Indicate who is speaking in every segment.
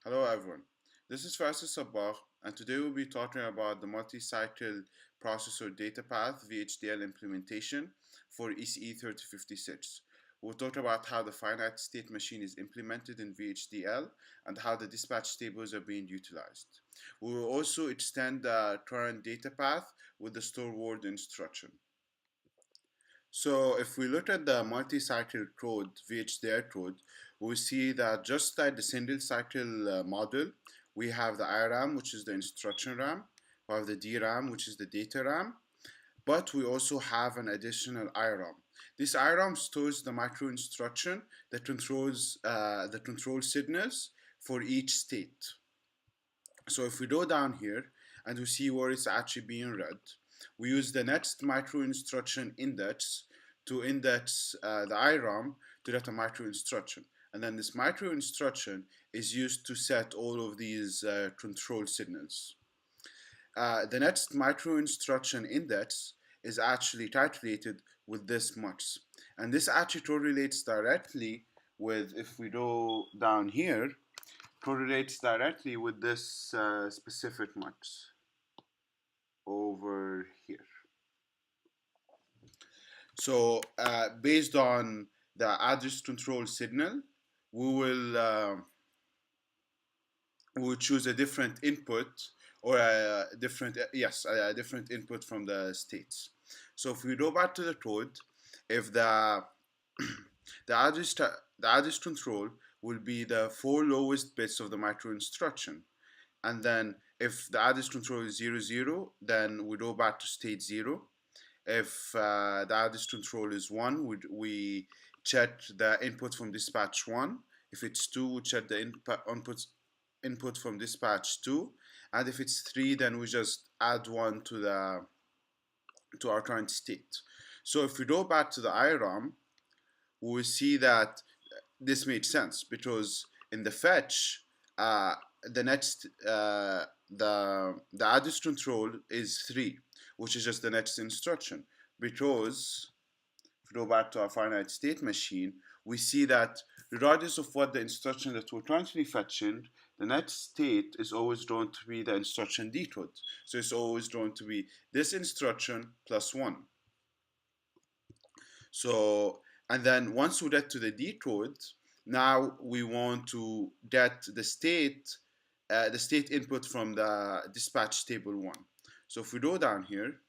Speaker 1: Hello everyone, this is Faisal Sabah and today we'll be talking about the multi-cycle processor data path VHDL implementation for ECE3056. We'll talk about how the finite state machine is implemented in VHDL and how the dispatch tables are being utilized. We will also extend the current data path with the store word instruction. So if we look at the multi-cycle code, VHDL code, we see that just like the single cycle model, we have the IRAM, which is the instruction RAM, we have the DRAM, which is the data RAM, but we also have an additional IRAM. This IRAM stores the micro instruction that controls the control signals for each state. So if we go down here and we see where it's actually being read, we use the next micro instruction index to index the IRAM to that micro instruction. And then this micro instruction is used to set all of these control signals. The next micro instruction index is actually calculated with this MUX. And this actually correlates directly with, if we go down here, correlates directly with this specific MUX over here. So based on the address control signal, we will choose a different input or a different different input from the states. So if we go back to the code, if the the address control will be the 4 lowest bits of the micro instruction, and then if the address control is 0 0, then we go back to state 0. If the address control is 1, we check the input from dispatch 1. If it's 2, we check the input from dispatch 2. And if it's 3, then we just add 1 to our current state. So if we go back to the IRAM, we will see that this makes sense because in the fetch, the next the address control is 3, which is just the next instruction. Because if we go back to our finite state machine, we see that regardless of what the instruction that we're currently fetching, the next state is always going to be the instruction decode. So it's always going to be this instruction plus 1. So, and then once we get to the decode, now we want to get the state input from the dispatch table 1. So if we go down here,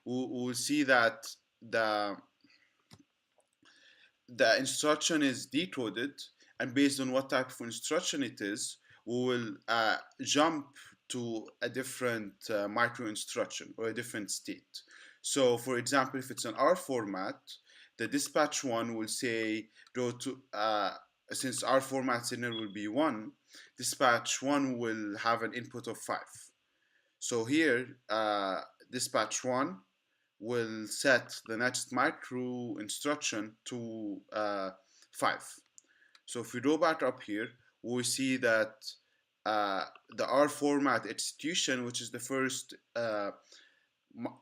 Speaker 1: we'll see that the instruction is decoded, and based on what type of instruction it is, we will jump to a different micro instruction or a different state. So for example, if it's an R format, the dispatch 1 will say go to since our format signal will be 1, dispatch 1 will have an input of 5. So here, dispatch 1 will set the next micro instruction to 5. So if we go back up here, we see that the R format execution, which is the first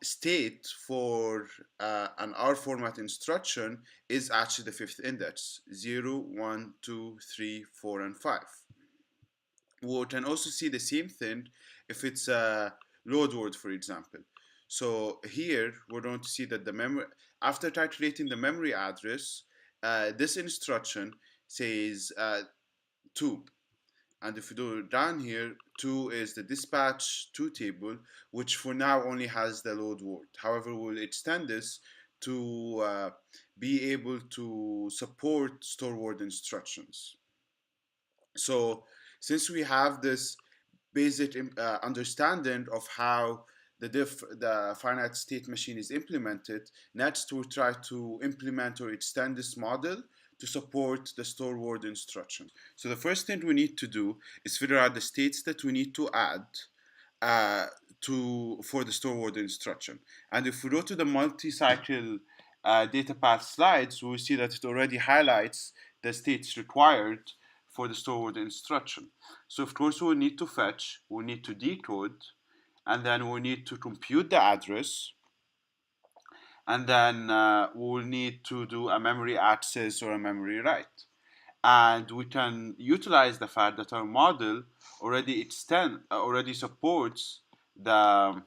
Speaker 1: state for an R format instruction, is actually the 5th index, 0, 1, 2, 3, 4, and 5. We can also see the same thing if it's a load word, for example. So here we're going to see that the memory, after calculating the memory address, this instruction says 2. And if we do down here, 2 is the dispatch 2 table, which for now only has the load word. However, we'll extend this to be able to support store word instructions. So since we have this basic understanding of how the finite state machine is implemented, next we'll try to implement or extend this model to support the store word instruction. So the first thing we need to do is figure out the states that we need to add for the store word instruction. And if we go to the multi-cycle data path slides, we will see that it already highlights the states required for the store word instruction. So of course we need to fetch, we need to decode, and then we need to compute the address, and then we'll need to do a memory access or a memory write. and we can utilize the fact that our model already supports the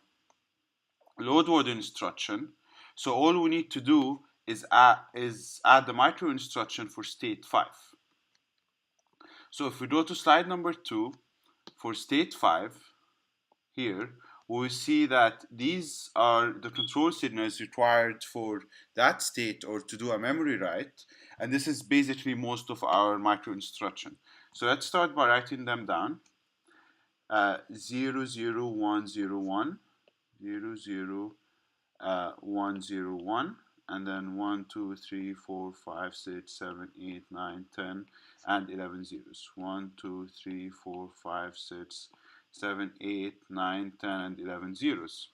Speaker 1: load word instruction. So all we need to do is add the micro instruction for state 5. So if we go to slide number 2, for state 5, here, we will see that these are the control signals required for that state or to do a memory write. And this is basically most of our micro instruction. So let's start by writing them down. 0, 0, 1, 0, 1, 0, 0, 1, 0, 1, and then 1, 2, 3, 4, 5, 6, 7, 8, 9, 10, and 11 zeros. 1, 2, 3, 4, 5, 6, 7, 8, 9, 10, and 11 zeros.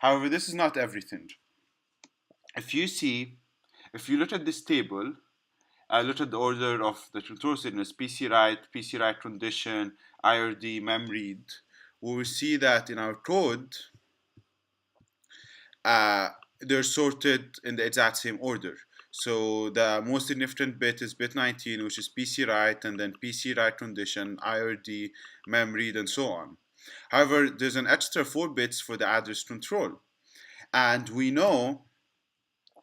Speaker 1: However, this is not everything. If you look at this table, look at the order of the control signals, PC write condition, IRD, memread, we will see that in our code, they're sorted in the exact same order. So the most significant bit is bit 19, which is PC write, and then PC write condition, IRD, memread, and so on. However, there's an extra 4 bits for the address control. And we know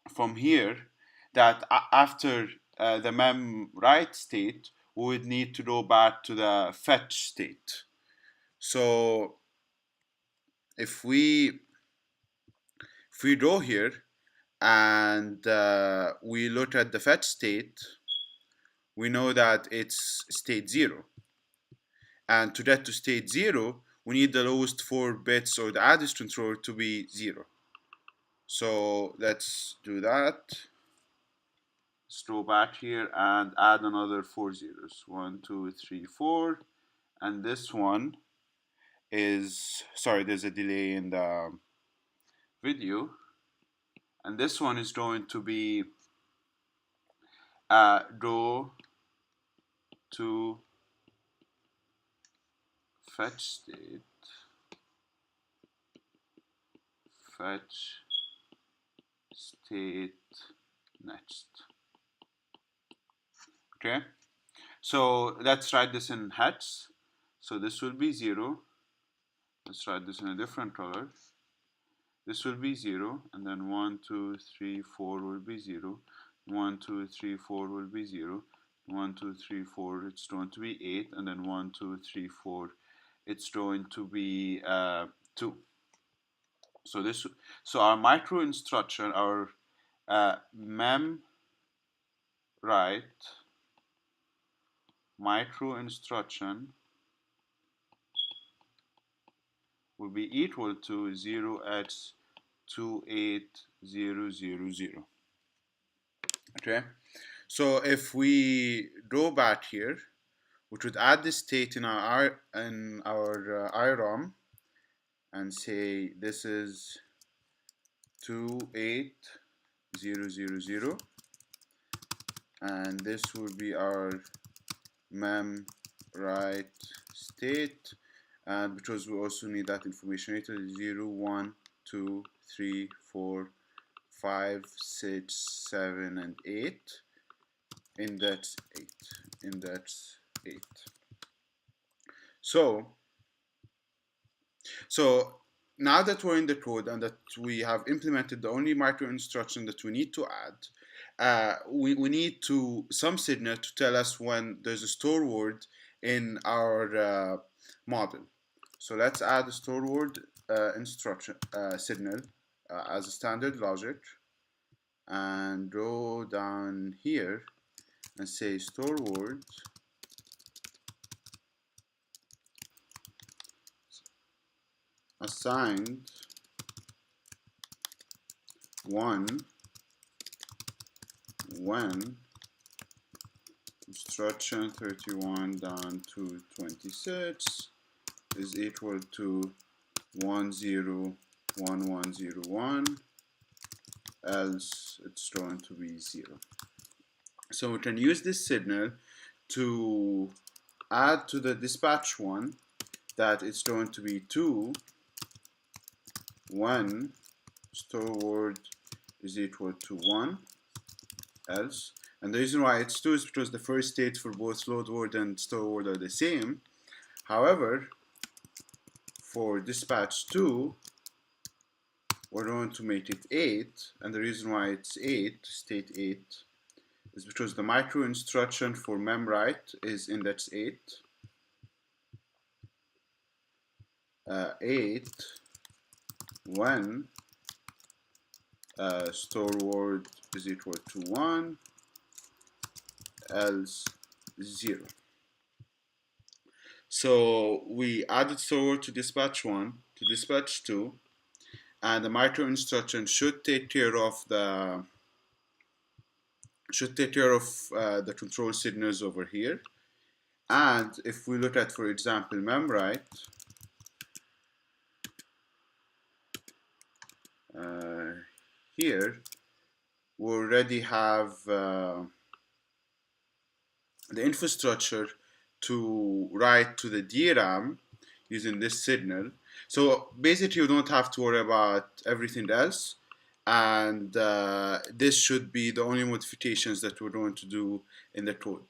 Speaker 1: from here that after the mem write state, we would need to go back to the fetch state. So if we go here and we look at the fetch state, we know that it's state 0. And to get to state 0, we need the lowest 4 bits or the address controller to be 0. So let's do that. Let's go back here and add another 4 zeros. 1, 2, 3, 4. And this one is, sorry, there's a delay in the video. And this one is going to be go to fetch state, fetch state next. Okay, so let's write this in hex. So this will be 0. Let's write this in a different color. This will be 0, and then 1, 2, 3, 4 will be 0. 1, 2, 3, 4 will be 0. 1, 2, 3, 4, it's going to be 8, and then 1, 2, 3, 4, it's going to be 2. So our micro instruction, our mem write micro instruction will be equal to 0x28000. Okay, so if we go back here, we could add this state in our IROM and say this is 28000, and this will be our mem write state, and because we also need that information later, 0, 1, 2, 3, 4, 5, 6, 7, and 8, index 8, index 8. So now that we're in the code and that we have implemented the only micro instruction that we need to add, we need some signal to tell us when there's a store word in our model. So let's add a store word instruction signal as a standard logic, and go down here and say store word assigned 1 when instruction 31 down to 26 is equal to 101101, else it's going to be 0. So we can use this signal to add to the dispatch one that it's going to be 2 when store word is equal to 1, else, And the reason why it's 2 is because the first state for both load word and store word are the same. However, for dispatch 2, we're going to make it 8, and the reason why it's 8, state 8, is because the micro instruction for memwrite is index 8. 8 when store word is equal to 1, else 0. So we added store word to dispatch 1, to dispatch 2, and the micro instruction should take care of the control signals over here. And if we look at, for example, memwrite, here we already have the infrastructure to write to the DRAM using this signal. So basically you don't have to worry about everything else, and this should be the only modifications that we're going to do in the code.